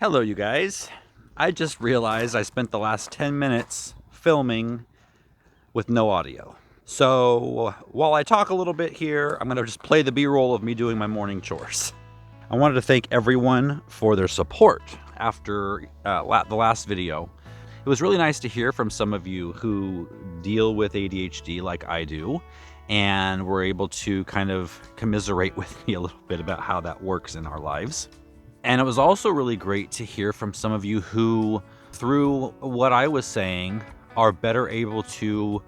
Hello, you guys. I just realized I spent the last 10 minutes filming with no audio. So while I talk a little bit here, I'm going to just play the B-roll of me doing my morning chores. I wanted to thank everyone for their support after the last video. It was really nice to hear from some of you who deal with ADHD like I do, and were able to kind of commiserate with me a little bit about how that works in our lives. And it was also really great to hear from some of you who, through what I was saying, are better able to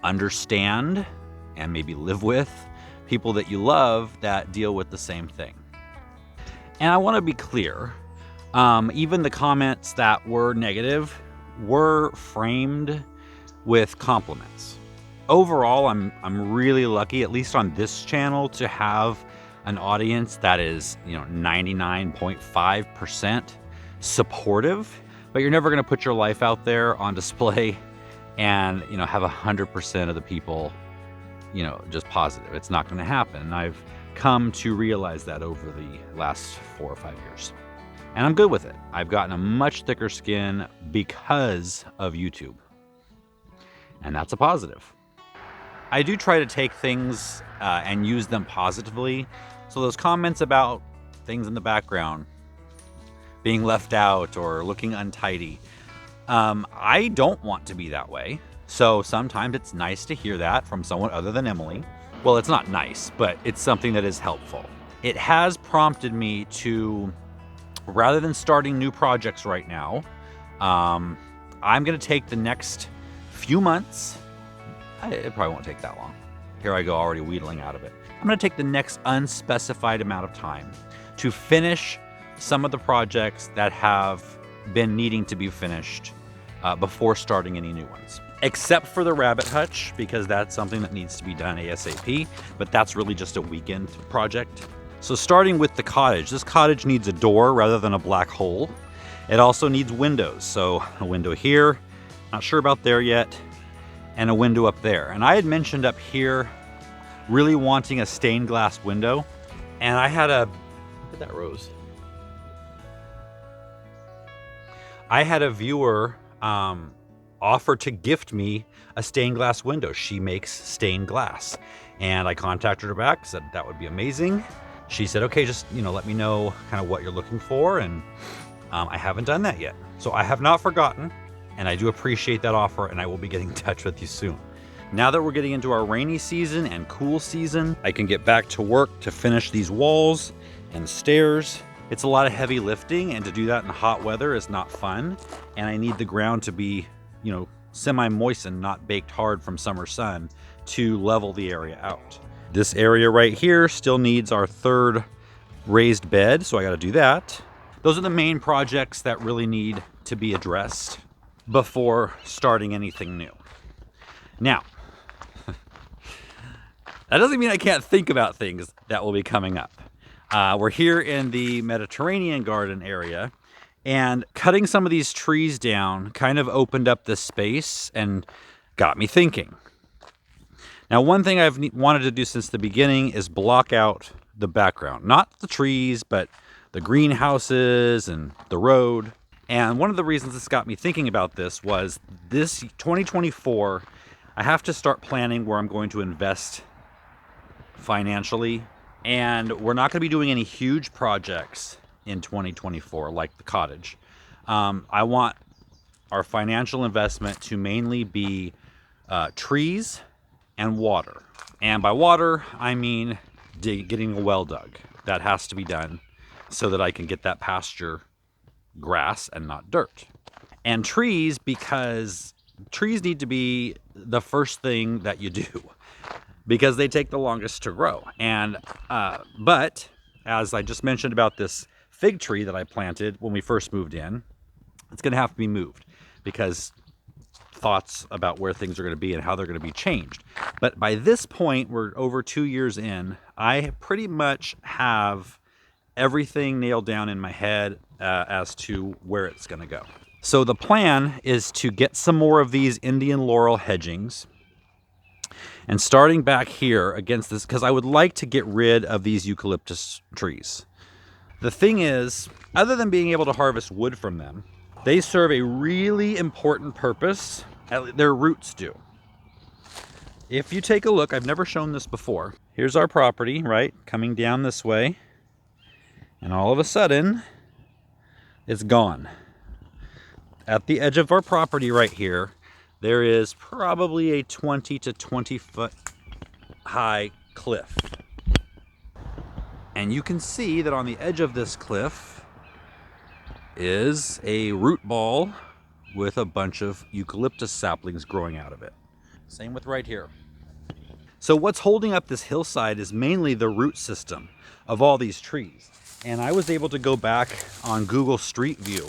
understand and maybe live with people that you love that deal with the same thing. And I want to be clear, even the comments that were negative were framed with compliments. Overall, I'm really lucky, at least on this channel, to have an audience that is, 99.5% supportive, but you're never going to put your life out there on display and, have 100% of the people, just positive. It's not going to happen. And I've come to realize that over the last 4 or 5 years. And I'm good with it. I've gotten a much thicker skin because of YouTube. And that's a positive. I do try to take things and use them positively. So those comments about things in the background being left out or looking untidy, I don't want to be that way. So sometimes it's nice to hear that from someone other than Emilie. Well, it's not nice, but it's something that is helpful. It has prompted me to, rather than starting new projects right now, I'm going to take the next few months. It probably won't take that long. Here I go, already wheedling out of it. I'm going to take the next unspecified amount of time to finish some of the projects that have been needing to be finished before starting any new ones. Except for the rabbit hutch, because that's something that needs to be done ASAP, but that's really just a weekend project. So starting with the cottage, this cottage needs a door rather than a black hole. It also needs windows, so a window here, not sure about there yet, and a window up there. And I had mentioned up here really wanting a stained glass window, and I had look at that rose. I had a viewer offer to gift me a stained glass window. She makes stained glass, and I contacted her back, said that would be amazing. She said, okay, just let me know kind of what you're looking for, and I haven't done that yet. So I have not forgotten, and I do appreciate that offer, and I will be getting in touch with you soon. Now that we're getting into our rainy season and cool season, I can get back to work to finish these walls and stairs. It's a lot of heavy lifting, and to do that in hot weather is not fun. And I need the ground to be, semi-moistened, not baked hard from summer sun, to level the area out. This area right here still needs our third raised bed, so I got to do that. Those are the main projects that really need to be addressed before starting anything new. Now, that doesn't mean I can't think about things that will be coming up. We're here in the Mediterranean garden area, and cutting some of these trees down kind of opened up this space and got me thinking. Now, one thing I've wanted to do since the beginning is block out the background. Not the trees, but the greenhouses and the road. And one of the reasons this got me thinking about this was this 2024, I have to start planning where I'm going to invest financially. And we're not going to be doing any huge projects in 2024 like the cottage. I want our financial investment to mainly be trees and water. And by water, I mean getting a well dug. That has to be done so that I can get that pasture grass and not dirt. And trees, because trees need to be the first thing that you do, because they take the longest to grow. And but as I just mentioned about this fig tree that I planted when we first moved in, it's going to have to be moved because thoughts about where things are going to be and how they're going to be changed. But by this point, we're over 2 years in, I pretty much have everything nailed down in my head as to where it's going to go. So the plan is to get some more of these Indian laurel hedgings, and starting back here against this, because I would like to get rid of these eucalyptus trees. The thing is, other than being able to harvest wood from them, they serve a really important purpose. Their roots do. If you take a look, I've never shown this before. Here's our property, right? Coming down this way. And all of a sudden, it's gone. At the edge of our property right here, there is probably a 20 to 20 foot high cliff. And you can see that on the edge of this cliff is a root ball with a bunch of eucalyptus saplings growing out of it. Same with right here. So what's holding up this hillside is mainly the root system of all these trees. And I was able to go back on Google Street View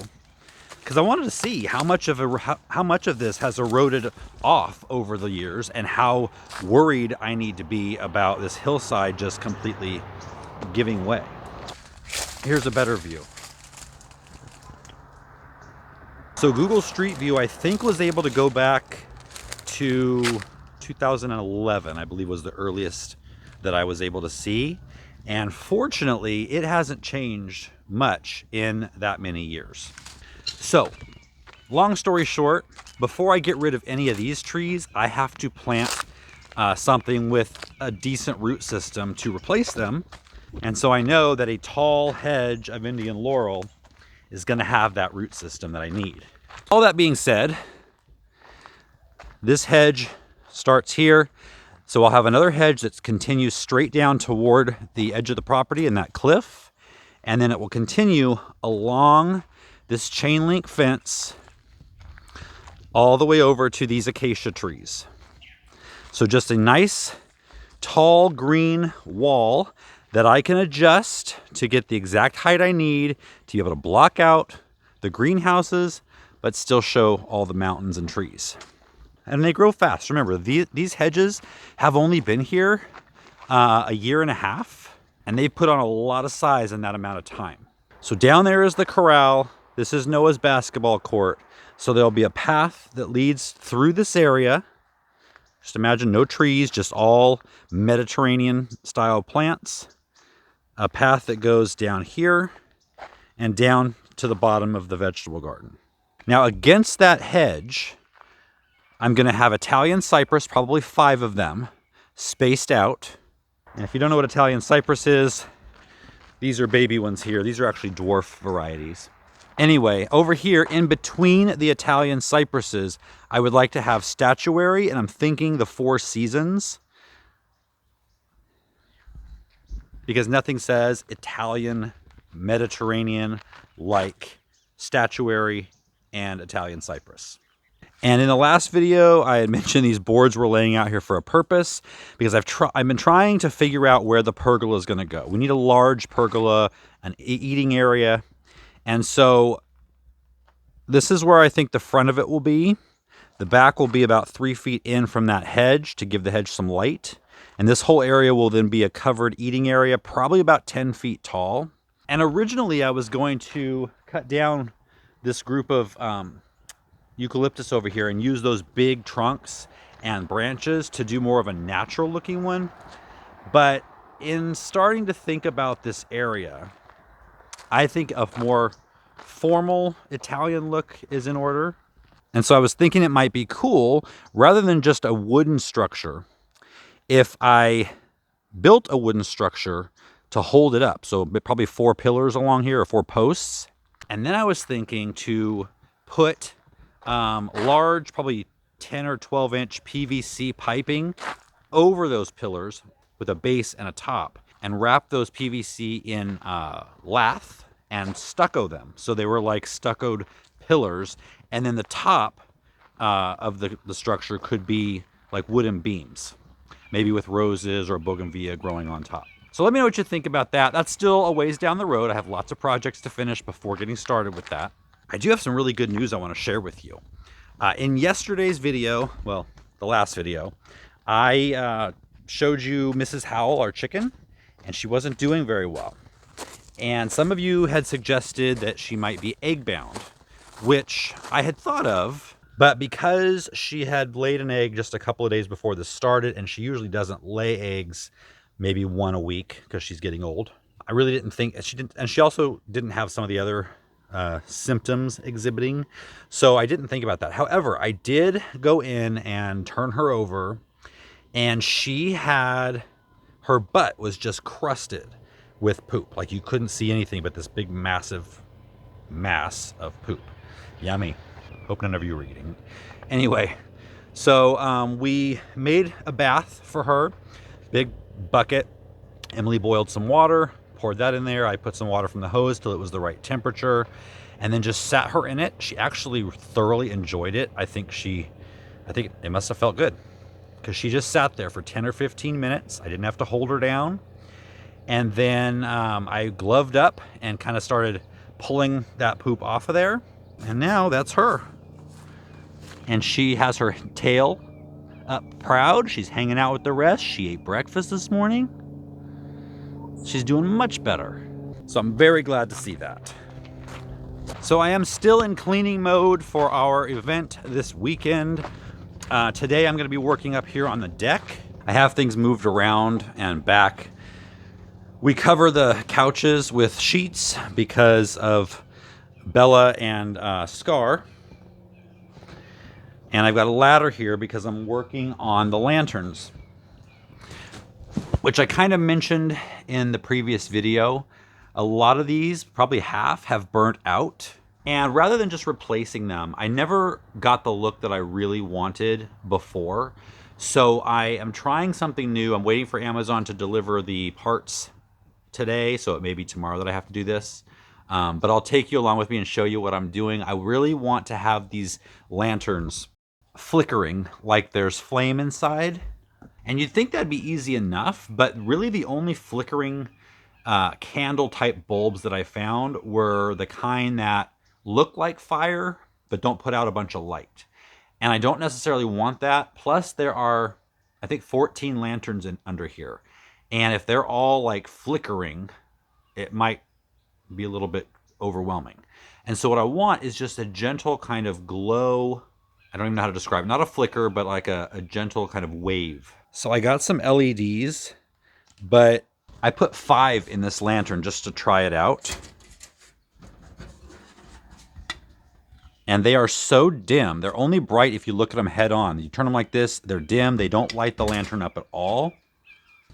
because I wanted to see how much of this has eroded off over the years and how worried I need to be about this hillside just completely giving way. Here's a better view. So Google Street View, I think, was able to go back to 2011, I believe was the earliest that I was able to see. And fortunately, it hasn't changed much in that many years. So, long story short, before I get rid of any of these trees, I have to plant something with a decent root system to replace them. And so I know that a tall hedge of Indian laurel is going to have that root system that I need. All that being said, this hedge starts here. So I'll have another hedge that continues straight down toward the edge of the property and that cliff. And then it will continue along this chain link fence all the way over to these acacia trees. So just a nice tall green wall that I can adjust to get the exact height I need to be able to block out the greenhouses, but still show all the mountains and trees. And they grow fast. Remember, these hedges have only been here a year and a half, and they've put on a lot of size in that amount of time. So down there is the corral. This is Noah's basketball court. So there'll be a path that leads through this area. Just imagine no trees, just all Mediterranean style plants. A path that goes down here and down to the bottom of the vegetable garden. Now against that hedge, I'm going to have Italian cypress, probably 5 of them, spaced out. And if you don't know what Italian cypress is, these are baby ones here. These are actually dwarf varieties. Anyway, over here in between the Italian cypresses, I would like to have statuary, and I'm thinking the 4 seasons. Because nothing says Italian, Mediterranean like statuary and Italian cypress. And in the last video, I had mentioned these boards were laying out here for a purpose because I've been trying to figure out where the pergola is going to go. We need a large pergola, an eating area. And so this is where I think the front of it will be. The back will be about 3 feet in from that hedge to give the hedge some light. And this whole area will then be a covered eating area, probably about 10 feet tall. And originally I was going to cut down this group of eucalyptus over here and use those big trunks and branches to do more of a natural looking one. But in starting to think about this area, I think a more formal Italian look is in order. And so I was thinking it might be cool, rather than just a wooden structure, if I built a wooden structure to hold it up. So probably 4 pillars along here, or 4 posts. And then I was thinking to put large, probably 10 or 12 inch PVC piping over those pillars with a base and a top, and wrap those PVC in lath and stucco them. So they were like stuccoed pillars. And then the top of the structure could be like wooden beams, maybe with roses or bougainvillea growing on top. So let me know what you think about that. That's still a ways down the road. I have lots of projects to finish before getting started with that. I do have some really good news I want to share with you. In yesterday's video, well, the last video, I showed you Mrs. Howell, our chicken, and she wasn't doing very well. And some of you had suggested that she might be egg-bound, which I had thought of, but because she had laid an egg just a couple of days before this started, and she usually doesn't lay eggs maybe 1 a week because she's getting old, I really didn't think she didn't, and she also didn't have some of the other symptoms exhibiting, so I didn't think about that. However, I did go in and turn her over, and she had, her butt was just crusted with poop. Like you couldn't see anything but this big massive mass of poop. Yummy. Hope none of you were eating. Anyway, so we made a bath for her. Big bucket. Emilie boiled some water, poured that in there. I put some water from the hose till it was the right temperature, and then just sat her in it. She actually thoroughly enjoyed it. I think it must have felt good, because she just sat there for 10 or 15 minutes. I didn't have to hold her down. And then I gloved up and kind of started pulling that poop off of there. And now that's her. And she has her tail up proud. She's hanging out with the rest. She ate breakfast this morning. She's doing much better. So I'm very glad to see that. So I am still in cleaning mode for our event this weekend. Today I'm going to be working up here on the deck. I have things moved around and back. We cover the couches with sheets because of Bella and Scar. And I've got a ladder here because I'm working on the lanterns, which I kind of mentioned in the previous video. A lot of these, probably half, have burnt out. And rather than just replacing them, I never got the look that I really wanted before. So I am trying something new. I'm waiting for Amazon to deliver the parts today, so it may be tomorrow that I have to do this. But I'll take you along with me and show you what I'm doing. I really want to have these lanterns flickering like there's flame inside. And you'd think that'd be easy enough, but really the only flickering candle type bulbs that I found were the kind that look like fire, but don't put out a bunch of light. And I don't necessarily want that. Plus there are, I think, 14 lanterns under here. And if they're all like flickering, it might be a little bit overwhelming. And so what I want is just a gentle kind of glow. I don't even know how to describe it. Not a flicker, but like a gentle kind of wave. So I got some LEDs, but I put 5 in this lantern just to try it out. And they are so dim. They're only bright if you look at them head on. You turn them like this, they're dim. They don't light the lantern up at all.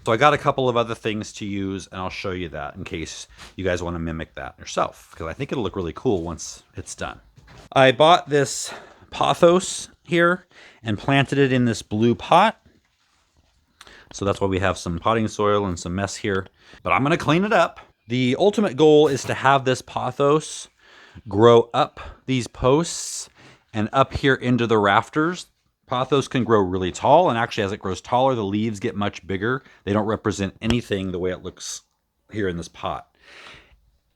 So I got a couple of other things to use, and I'll show you that in case you guys want to mimic that yourself, because I think it'll look really cool once it's done. I bought this pothos here and planted it in this blue pot. So that's why we have some potting soil and some mess here. But I'm going to clean it up. The ultimate goal is to have this pothos grow up these posts and up here into the rafters. Pothos can grow really tall, and actually as it grows taller, the leaves get much bigger. They don't represent anything the way it looks here in this pot.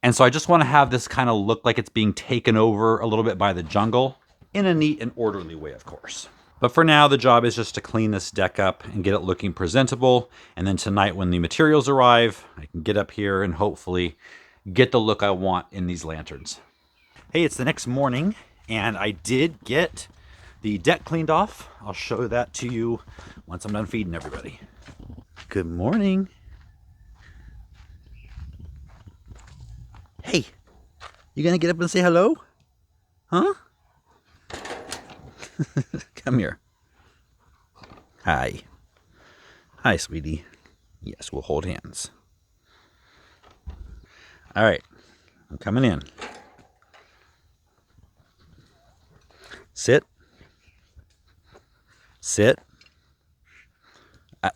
And so I just want to have this kind of look like it's being taken over a little bit by the jungle, in a neat and orderly way, of course. But for now, the job is just to clean this deck up and get it looking presentable. And then tonight when the materials arrive, I can get up here and hopefully get the look I want in these lanterns. Hey, it's the next morning, and I did get the deck cleaned off. I'll show that to you once I'm done feeding everybody. Good morning. Hey, you gonna get up and say hello? Huh? Come here. Hi. Hi, sweetie. Yes, we'll hold hands. All right, I'm coming in. Sit. Sit.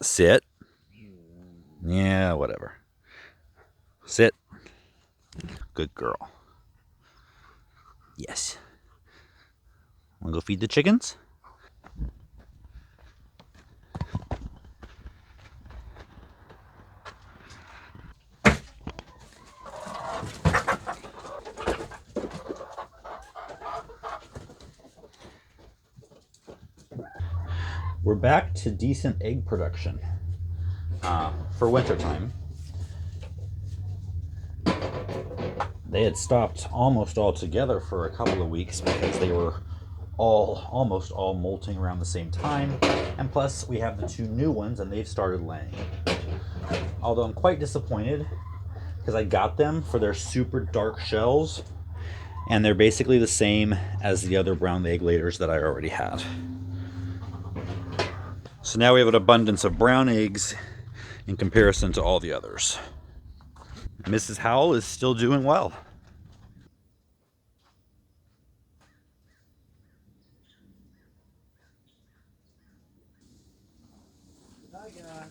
Sit. Yeah, whatever. Sit. Good girl. Yes. Wanna go feed the chickens? We're back to decent egg production for wintertime. They had stopped almost altogether for a couple of weeks because they were almost all molting around the same time. And plus we have the 2 new ones and they've started laying. Although I'm quite disappointed because I got them for their super dark shells, and they're basically the same as the other brown egg layers that I already had. So now we have an abundance of brown eggs in comparison to all the others. Mrs. Howell is still doing well. Hi guys.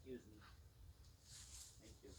Excuse me. Thank you.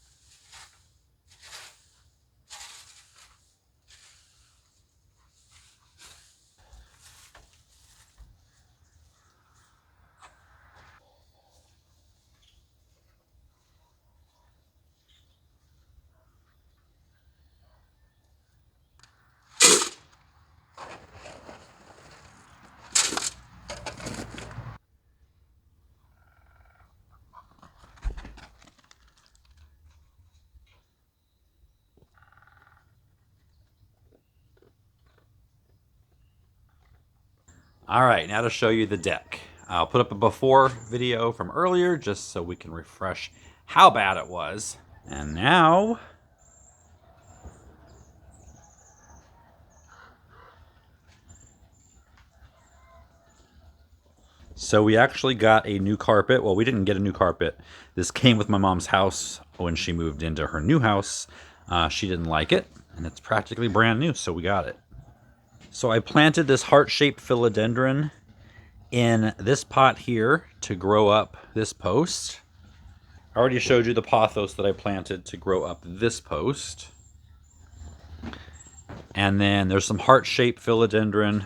All right, now to show you the deck. I'll put up a before video from earlier just so we can refresh how bad it was. And now, so we actually got a new carpet. Well, we didn't get a new carpet. This came with my mom's house when she moved into her new house. She didn't like it, and it's practically brand new, so we got it. So I planted this heart-shaped philodendron in this pot here to grow up this post. I already showed you the pothos that I planted to grow up this post. And then there's some heart-shaped philodendron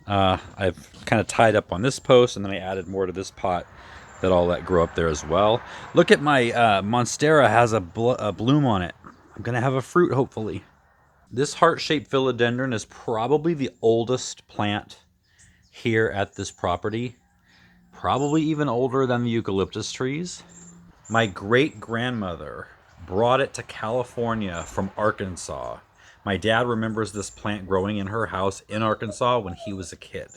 I've kind of tied up on this post, and then I added more to this pot that I'll let grow up there as well. Look at my Monstera has a bloom on it. I'm going to have a fruit, hopefully. This heart-shaped philodendron is probably the oldest plant here at this property. Probably even older than the eucalyptus trees. My great-grandmother brought it to California from Arkansas. My dad remembers this plant growing in her house in Arkansas when he was a kid.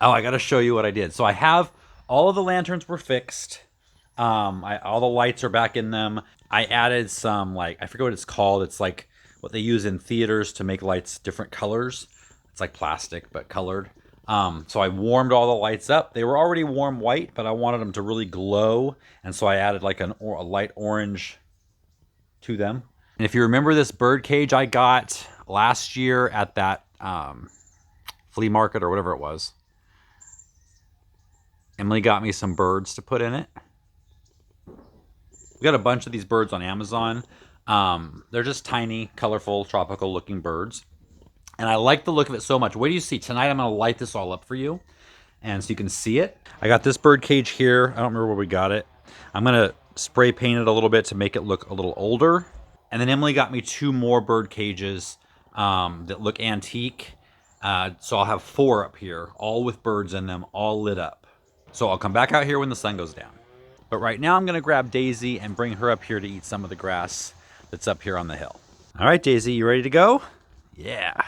Oh, I got to show you what I did. So I have all of the lanterns were fixed. All the lights are back in them. I added some, like, I forget what it's called. It's like what they use in theaters to make lights different colors. It's like plastic, but colored. So I warmed all the lights up. They were already warm white, but I wanted them to really glow. And so I added like a light orange to them. And if you remember this bird cage I got last year at that flea market or whatever it was, Emilie got me some birds to put in it. We got a bunch of these birds on Amazon. They're just tiny, colorful, tropical looking birds. And I like the look of it so much. What do you see? Tonight I'm going to light this all up for you, and so you can see it. I got this bird cage here. I don't remember where we got it. I'm going to spray paint it a little bit to make it look a little older. And then Emilie got me 2 more bird cages that look antique. So I'll have 4 up here, all with birds in them, all lit up. So I'll come back out here when the sun goes down. But right now I'm going to grab Daisy and bring her up here to eat some of the grass that's up here on the hill. All right, Daisy, you ready to go? Yeah.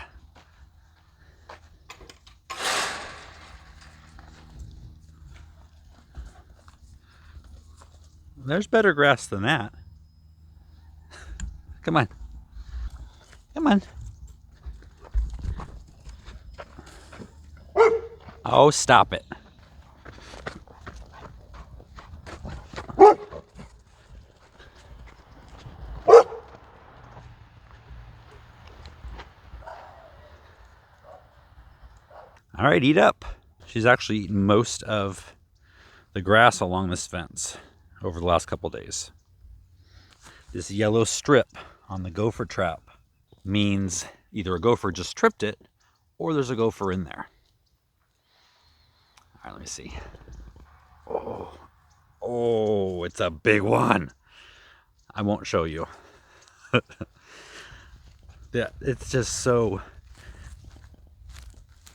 There's better grass than that. Come on. Come on. Oh, stop it. All right, eat up. She's actually eaten most of the grass along this fence over the last couple days. This yellow strip on the gopher trap means either a gopher just tripped it or there's a gopher in there. All right, let me see. Oh, it's a big one. I won't show you. Yeah, it's just so...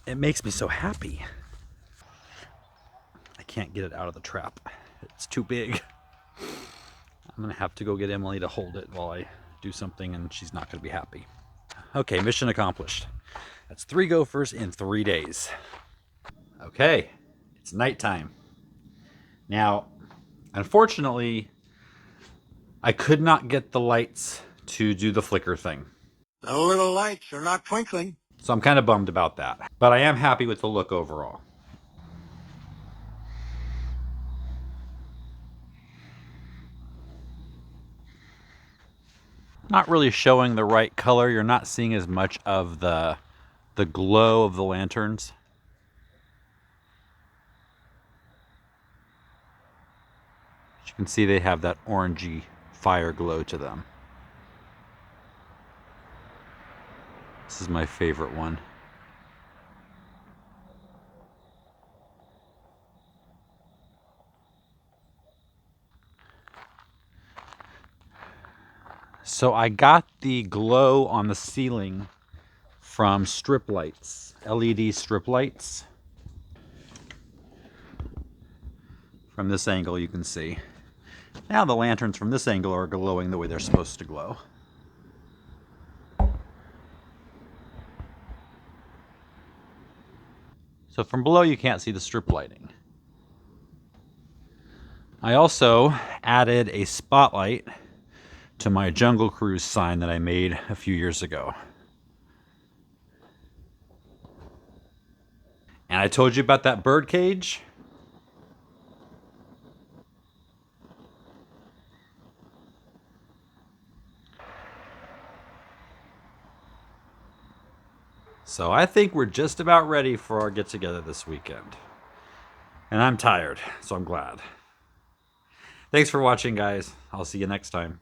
It makes me so happy. I can't get it out of the trap. It's too big. I'm gonna have to go get Emily to hold it while I do something, and she's not gonna be happy. Okay, mission accomplished. That's 3 gophers in 3 days. Okay, it's nighttime. Now, unfortunately, I could not get the lights to do the flicker thing. The little lights are not twinkling. So I'm kind of bummed about that. But I am happy with the look overall. Not really showing the right color. You're not seeing as much of the glow of the lanterns. As you can see, they have that orangey fire glow to them. This is my favorite one. So I got the glow on the ceiling from strip lights, LED strip lights. From this angle you can see. Now the lanterns from this angle are glowing the way they're supposed to glow. So from below you can't see the strip lighting. I also added a spotlight to my Jungle Cruise sign that I made a few years ago. And I told you about that bird cage. So I think we're just about ready for our get together this weekend. And I'm tired, so I'm glad. Thanks for watching, guys. I'll see you next time.